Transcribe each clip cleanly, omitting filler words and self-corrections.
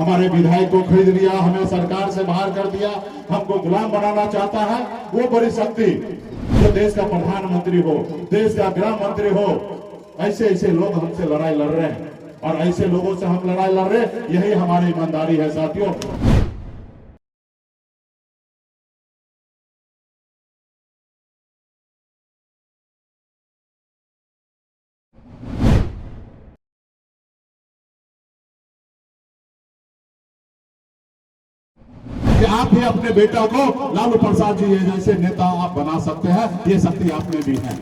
हमारे विधायक को खरीद लिया, हमें सरकार से बाहर कर दिया, हमको गुलाम बनाना चाहता है। वो बड़ी शक्ति जो देश का प्रधानमंत्री हो, देश का गृह मंत्री हो, ऐसे ऐसे लोग हमसे लड़ाई लड़ रहे हैं और ऐसे लोगों से हम लड़ाई लड़ रहे हैं। यही हमारी ईमानदारी है साथियों। कि आप भी अपने बेटा को लालू प्रसाद जी जैसे नेता आप बना सकते हैं, ये शक्ति आप में भी है।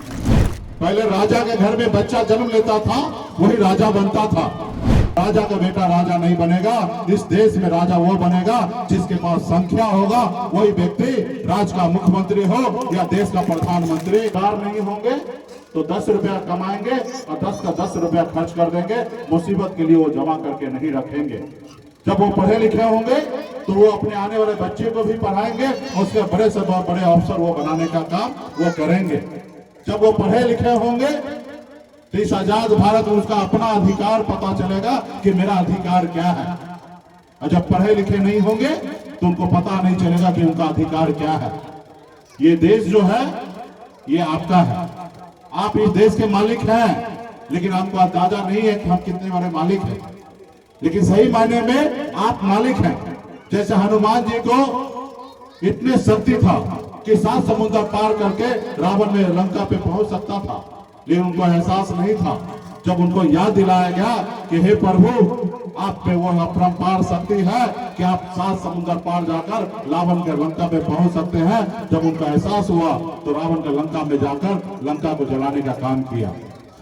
पहले राजा के घर में बच्चा जन्म लेता था, वही राजा बनता था। राजा का बेटा राजा नहीं बनेगा। इस देश में राजा वो बनेगा जिसके पास संख्या होगा, वही व्यक्ति राज्य का मुख्यमंत्री हो या देश का प्रधानमंत्री। कार नहीं होंगे तो 10 रुपया कमाएंगे और 10 का 10 रुपया खर्च कर देंगे, मुसीबत के लिए वो जमा करके नहीं रखेंगे। जब वो पढ़े लिखे होंगे तो वो अपने आने वाले बच्चे को भी पढ़ाएंगे और उसके बड़े से बड़े अफसर वो बनाने का काम वो करेंगे। जब वो पढ़े लिखे होंगे तो इस आजाद भारत में उसका अपना अधिकार पता चलेगा कि मेरा अधिकार क्या है। और जब पढ़े लिखे नहीं होंगे तो उनको पता नहीं चलेगा कि उनका अधिकार क्या है। ये देश जो है ये आपका है, आप इस देश के मालिक हैं, लेकिन हमको अंदाजा नहीं है कि हम कितने बड़े मालिक हैं। लेकिन सही मायने में आप मालिक हैं। जैसे हनुमान जी को इतने शक्ति था कि 7 समुद्र पार करके रावण में लंका पे पहुंच सकता था, लेकिन उनको एहसास नहीं था। जब उनको याद दिलाया गया कि हे प्रभु, आप पे वो अपरंपार शक्ति है कि आप 7 समुद्र पार जाकर रावण के लंका पे पहुंच सकते हैं, जब उनका एहसास हुआ तो रावण के लंका में जाकर लंका को जलाने का काम किया।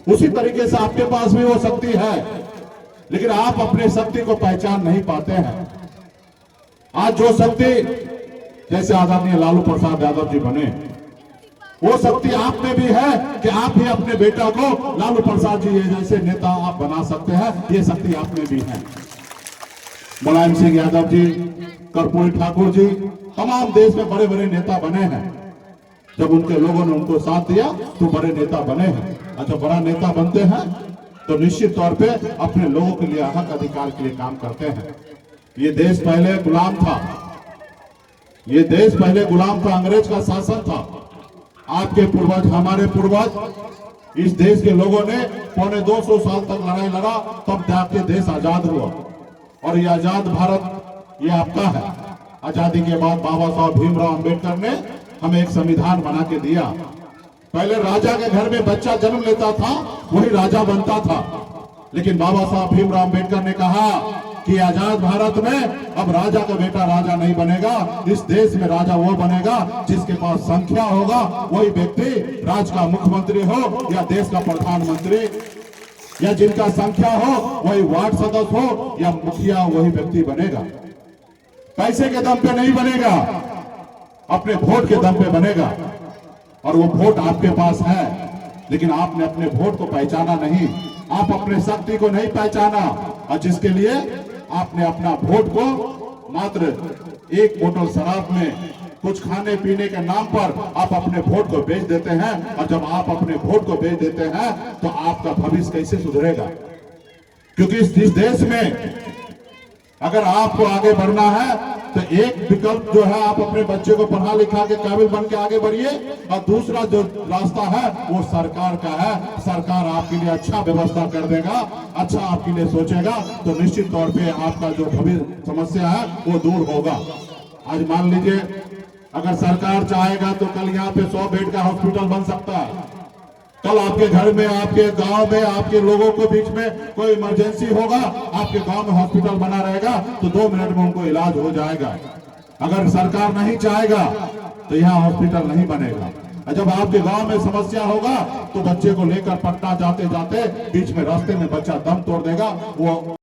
उसी तरीके से आपके पास भी वो शक्ति है, लेकिन आप अपने शक्ति को पहचान नहीं पाते हैं। आज जो शक्ति जैसे आदरणीय लालू प्रसाद यादव जी बने, वो शक्ति आप में भी है कि आप भी अपने बेटा को लालू प्रसाद जी जैसे नेता आप बना सकते हैं। ये शक्ति आप में भी है। मुलायम सिंह यादव जी, कर्पूरी ठाकुर जी, तमाम देश में बड़े बड़े नेता बने हैं। जब उनके लोगों ने उनको साथ दिया तो बड़े नेता बने हैं। और जब बड़ा नेता बनते हैं तो निश्चित तौर पे अपने लोगों के लिए, हक अधिकार के लिए काम करते हैं। ये देश पहले गुलाम था, ये देश पहले गुलाम था, अंग्रेज का शासन था। आपके पूर्वज, हमारे पूर्वज, इस देश के लोगों ने 250 साल तक लड़ाई लड़ा, तब जाके देश आजाद हुआ। और ये आजाद भारत ये आपका है। आजादी के बाद बाबा साहब भीमराव अंबेडकर ने हमें एक संविधान बना के दिया। पहले राजा के घर में बच्चा जन्म लेता था, वही राजा बनता था। लेकिन बाबा साहब भीमराव अंबेडकर ने कहा कि आजाद भारत में अब राजा का बेटा राजा नहीं बनेगा। इस देश में राजा वो बनेगा जिसके पास संख्या होगा, वही व्यक्ति राज्य का मुख्यमंत्री हो या देश का प्रधानमंत्री, या जिनका संख्या हो वही वार्ड सदस्य हो या मुखिया, वही व्यक्ति बनेगा। पैसे के दम पे नहीं बनेगा, अपने वोट के दम पे बनेगा। और वो वोट आपके पास है, लेकिन आपने अपने वोट को पहचाना नहीं, आप अपने शक्ति को नहीं पहचाना, और जिसके लिए आपने अपना वोट को मात्र एक बोतल शराब में, कुछ खाने पीने के नाम पर आप अपने वोट को बेच देते हैं। और जब आप अपने वोट को बेच देते हैं तो आपका भविष्य कैसे सुधरेगा? क्योंकि इस देश में अगर आपको आगे बढ़ना है तो एक विकल्प जो है, आप अपने बच्चे को पढ़ा लिखा के काबिल बन के आगे बढ़िए, और दूसरा जो रास्ता है वो सरकार का है। सरकार आपके लिए अच्छा व्यवस्था कर देगा, अच्छा आपके लिए सोचेगा, तो निश्चित तौर पे आपका जो भविष्य समस्या है वो दूर होगा। आज मान लीजिए अगर सरकार चाहेगा तो कल यहाँ पे 100 बेड का हॉस्पिटल बन सकता है। कल आपके घर में, आपके गांव में, आपके लोगों के बीच में कोई इमरजेंसी होगा, आपके गांव में हॉस्पिटल बना रहेगा तो 2 मिनट में उनको इलाज हो जाएगा। अगर सरकार नहीं चाहेगा तो यहाँ हॉस्पिटल नहीं बनेगा। जब आपके गांव में समस्या होगा तो बच्चे को लेकर पटना जाते जाते बीच में रास्ते में बच्चा दम तोड़ देगा। वो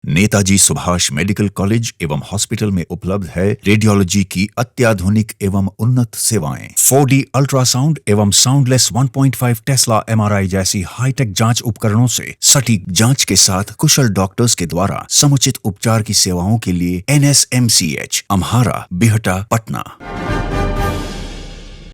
नेताजी सुभाष मेडिकल कॉलेज एवं हॉस्पिटल में उपलब्ध है रेडियोलॉजी की अत्याधुनिक एवं उन्नत सेवाएं। 4D अल्ट्रासाउंड एवं साउंडलेस 1.5 टेस्ला MRI जैसी हाईटेक जांच उपकरणों से सटीक जांच के साथ कुशल डॉक्टर्स के द्वारा समुचित उपचार की सेवाओं के लिए NSMCH, अम्हारा, बिहटा, पटना।